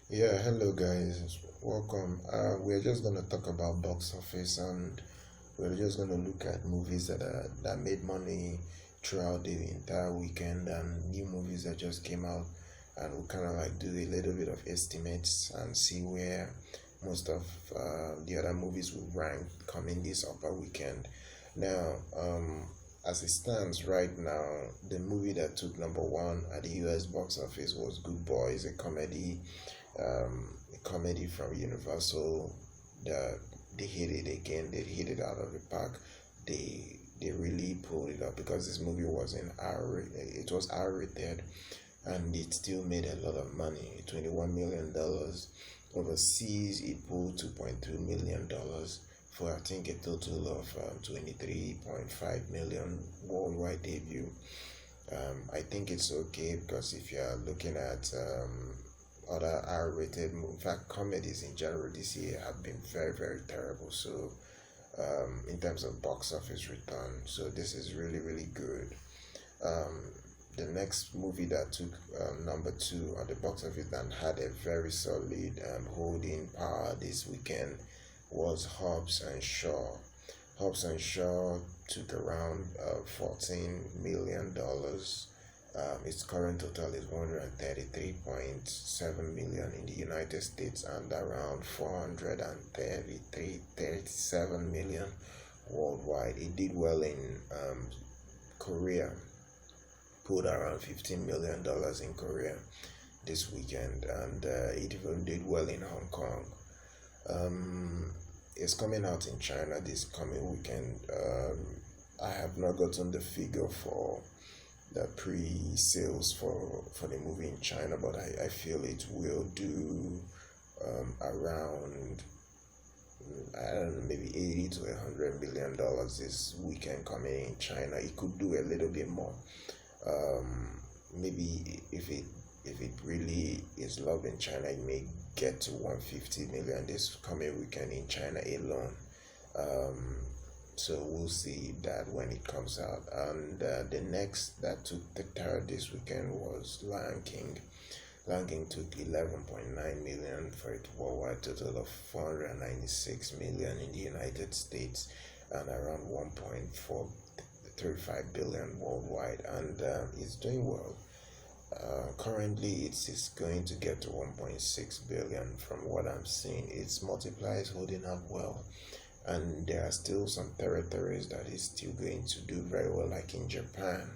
Yeah, hello guys, welcome. We're just gonna talk about box office, and we're just gonna look at movies that made money throughout the entire weekend and new movies that just came out, and we'll kind of like do a little bit of estimates and see where most of the other movies will rank coming this upper weekend. Now, as it stands right now, the movie that took number one at the US box office was Good Boys, a comedy from Universal. The, they hit it again. They hit it out of the park. They really pulled it up because this movie was in R. It was R rated, and it still made a lot of money. $21 million. Overseas, it pulled $2.2 million for I think a total of 23.5 million worldwide debut. I think it's okay because if you're looking at other R-rated movies, in fact, comedies in general this year have been very, very terrible. So, in terms of box office return, so this is really, really good. Um, the next movie that took number two on the box office and had a very solid holding power this weekend was Hobbs and Shaw. Hobbs and Shaw took around $14 million. Its current total is 133.7 million in the United States and around 437 million worldwide. It did well in Korea, pulled around $15 million in Korea this weekend, and it even did well in Hong Kong. It's coming out in China this coming weekend. I have not gotten the figure for the pre-sales for the movie in China, but I feel it will do around I don't know, maybe 80 to $100 million this weekend coming in China. It could do a little bit more. Maybe if it really is loved in China, it may get to 150 million this coming weekend in China alone. Um, so we'll see that when it comes out. And the next that took the third this weekend was Lion King. Lion King took 11.9 million for a worldwide total of 496 million in the United States and around 1.435 billion worldwide, and it's doing well. Currently, it's going to get to 1.6 billion from what I'm seeing. Its multiplier is holding up well, and there are still some territories that is still going to do very well, like in Japan.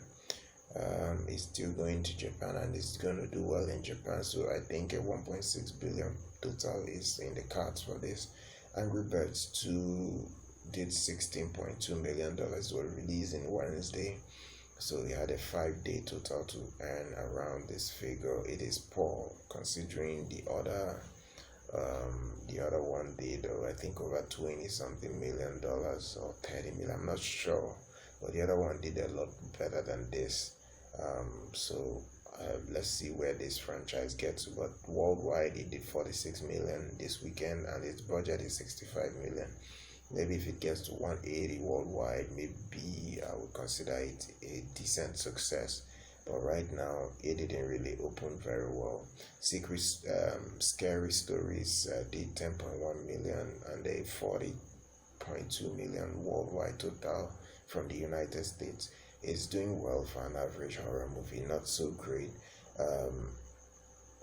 It's still going to Japan and it's going to do well in Japan. So I think a 1.6 billion total is in the cards for this. Angry Birds 2 did $16.2 million, was released in Wednesday. So he had a 5 day total to earn around this figure. It is poor considering the other one did I think over 20 something $1 million or 30 million. I'm not sure, but the other one did a lot better than this. Let's see where this franchise gets. But worldwide, it did 46 million this weekend, and its budget is 65 million. Maybe if it gets to 180 worldwide, maybe I would consider it a decent success. But right now, it didn't really open very well. Secret Scary Stories did 10.1 million and a 40.2 million worldwide total from the United States. It's doing well for an average horror movie, not so great. Um,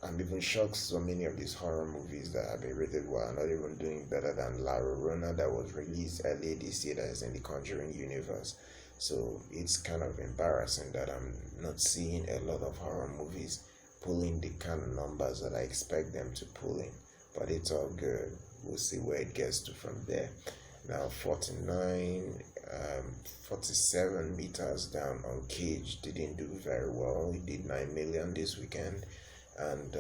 I'm even shocked so many of these horror movies that have been rated well are not even doing better than La Llorona that was released earlier this year that is in the Conjuring universe. So it's kind of embarrassing that I'm not seeing a lot of horror movies pulling the kind of numbers that I expect them to pull in. But it's all good. We'll see where it gets to from there. Now 47 meters down on Cage didn't do very well. It did 9 million this weekend, and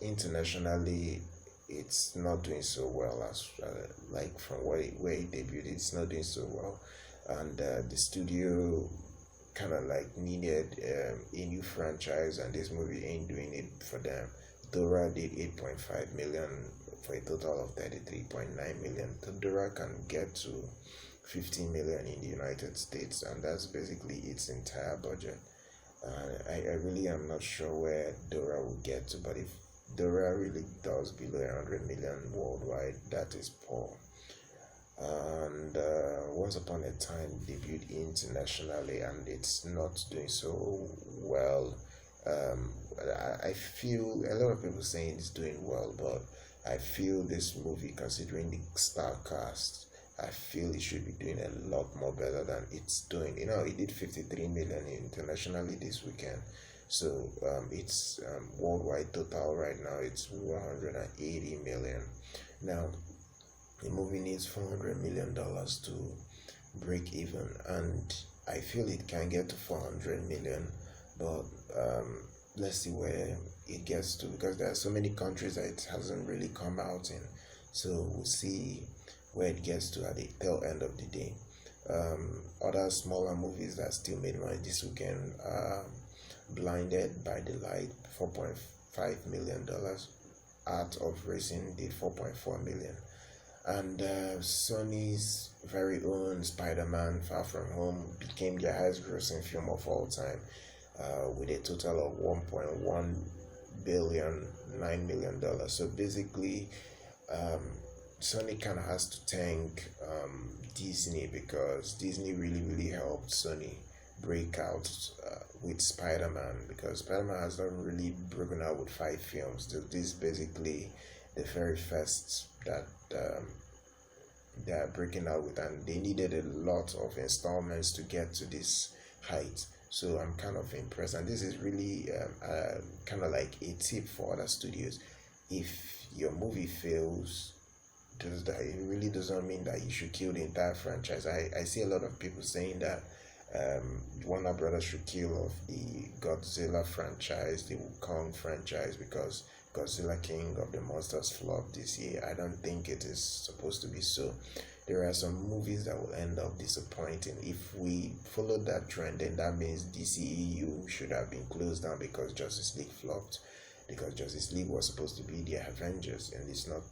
internationally it's not doing so well as like from where it debuted. It's not doing so well, and the studio kind of like needed a new franchise, and this movie ain't doing it for them. Dora did 8.5 million for a total of 33.9 million. Dora can get to 15 million in the United States, and that's basically its entire budget. I really am not sure where Dora will get to, but if Dora really does below 100 million worldwide. That is poor. And Once Upon a Time debuted internationally, and it's not doing so well. I feel a lot of people saying it's doing well, but I feel this movie, considering the star cast, I feel it should be doing a lot more better than it's doing. It did 53 million internationally this weekend. So it's worldwide total right now, it's 180 million. Now, the movie needs $400 million to break even, and I feel it can get to 400 million, but let's see where it gets to, because there are so many countries that it hasn't really come out in. So we'll see where it gets to at the tail end of the day. Other smaller movies that still made money this weekend are Blinded by the Light, $4.5 million. Art of Racing did 4.4 million. And Sony's very own Spider-Man Far From Home became their highest grossing film of all time, with a total of 1.1 billion, $9 million. So basically, Sony kind of has to thank Disney, because Disney really helped Sony break out with Spider-Man, because Spider-Man has not really broken out with 5 films. This is basically the very first that they are breaking out with, and they needed a lot of installments to get to this height. So I'm kind of impressed, and this is really kind of like a tip for other studios. If your movie fails, it really doesn't mean that you should kill the entire franchise. I see a lot of people saying that Warner Brothers should kill off the Godzilla franchise, the Kong franchise, because Godzilla King of the Monsters flopped this year. I don't think it is supposed to be so. There are some movies that will end up disappointing. If we follow that trend, then that means DCEU should have been closed down because Justice League flopped. Because Justice League was supposed to be the Avengers, and it's not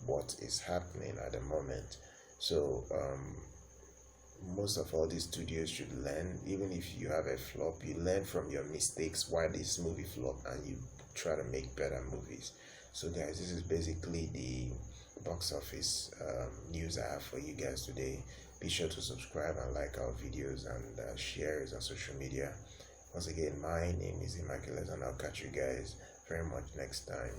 what is happening at the moment. So most of all these studios should learn. Even if you have a flop, you learn from your mistakes, why this movie flopped, and you try to make better movies. So guys, this is basically the box office news I have for you guys today. Be sure to subscribe and like our videos, and share it on social media. Once again, my name is Immaculate, and I'll catch you guys very much next time.